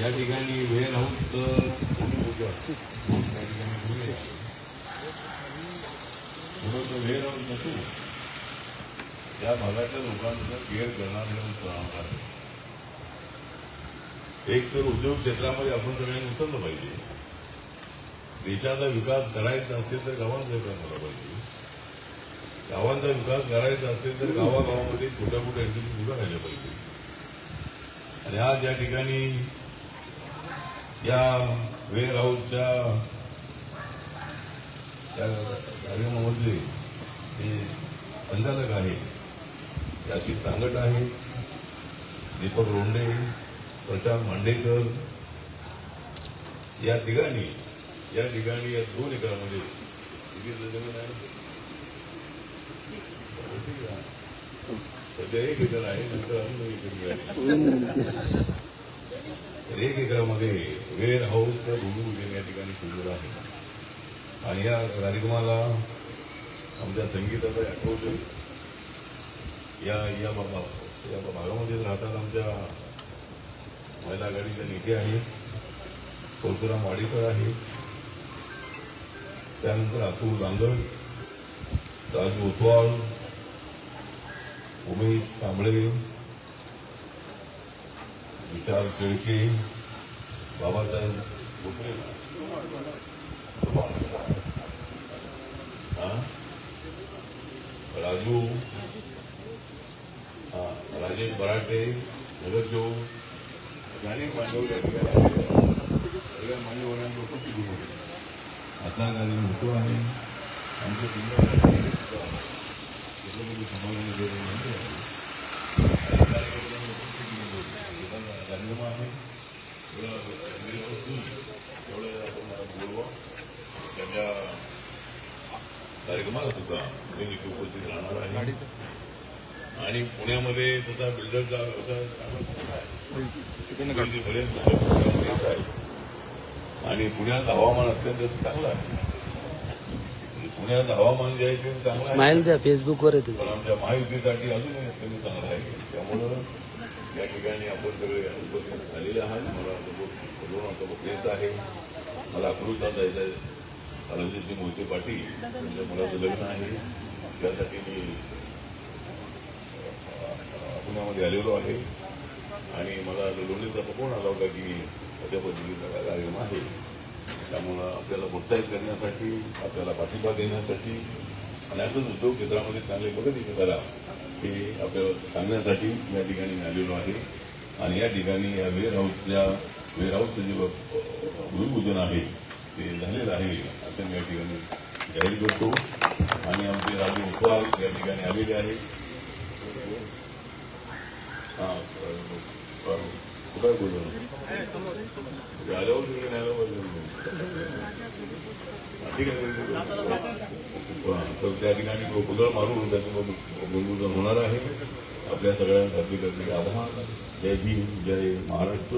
या ठिकाणी वेअर हाऊसचं त्या ठिकाणी वेअर हाऊस नसून या भागातल्या लोकांचं केअर करणार एक तर उद्योग क्षेत्रामध्ये आपण सगळ्यांनी उतरलं पाहिजे. देशाचा विकास करायचा असेल तर गावांचा विकास झाला पाहिजे. गावांचा विकास करायचा असेल तर गावागावामध्ये छोट्या मोठ्या इंडस्ट्री उभ्या राहिल्या पाहिजे. आणि आज या ठिकाणी या वेअर हाऊसच्या कार्यक्रमामध्ये हे संचालक आहे याशी तांगट आहे, दीपक रोंडे, प्रशांत मांडेकर या ठिकाणी या 2 एकरामध्ये सध्या 1 एकर आहे, नंतर अजून 1 एकर तर 1 एकरामध्ये वेअर हाऊसचं भूमिपूजन या ठिकाणी केलेलं आहे. आणि या कार्यक्रमाला आमच्या संगीताचा आठवतोय या भागामध्ये राहतात आमच्या महिला आघाडीचे नेते आहे परशुराम वाडेकर आहे, त्यानंतर अतुल दांगड, राजू ओसवाल, उमेश कांबळे, विशाल शेळके, बाबासाहेब भोसले, राजू, राजेश बराटे, नगरसेवक अनेक मान्यवर या ठिकाणी सगळ्या मान्यवरांनी उपस्थिती होती. असा कार्यक्रम होतो आहे. आमच्या जिल्ह्यामध्ये समाजाने कार्यक्रम आहे. तेवढं आपण मला बोलवा. त्याच्या कार्यक्रमाला सुद्धा मी उपस्थित राहणार आहे. आणि पुण्यामध्ये तसा बिल्डरचा व्यवसाय आणि पुण्यात हवामान अत्यंत चांगलं आहे. पुण्यात हवामान जे आहे ते चांगलं आहे. फेसबुकवर येते पण आमच्या महायुतीसाठी अजूनही अत्यंत चांगलं आहे. त्यामुळं या ठिकाणी आपण सगळे उपस्थित झालेले आहात. मला आता बघायचं आहे. मला अकलूजला जायचं आहे. रणजितसिंह मोहिते पाटील त्यांच्या मुलाचं लग्न आहे. त्यासाठी मी पुण्यामध्ये आलेलो आहे. आणि मला लोणीचा फोन आला होता की अशा पद्धतीचा कार्यक्रम आहे. त्यामुळं आपल्याला प्रोत्साहित करण्यासाठी, आपल्याला पाठिंबा देण्यासाठी आणि असंच उद्योग क्षेत्रामध्ये चांगले प्रगती करा हे आपल्याला सांगण्यासाठी या ठिकाणी मी आलेलो आहे. आणि या ठिकाणी या वेअर हाऊसचं जे भूमिपूजन आहे ते झालेलं आहे असं मी या ठिकाणी जाहीर करतो. आणि आमचे राजू ओसवाल या ठिकाणी आलेले आहे. काय बोलतो आल्यावर तिकडे न्यायला पाहिजे. ठीक आहे. तर त्या ठिकाणी पुतळा मारून त्याचं भूमिपूजन होणार आहे. आपल्या सगळ्यांसाठी करण्याचे आभार. जय भीम, जय महाराष्ट्र.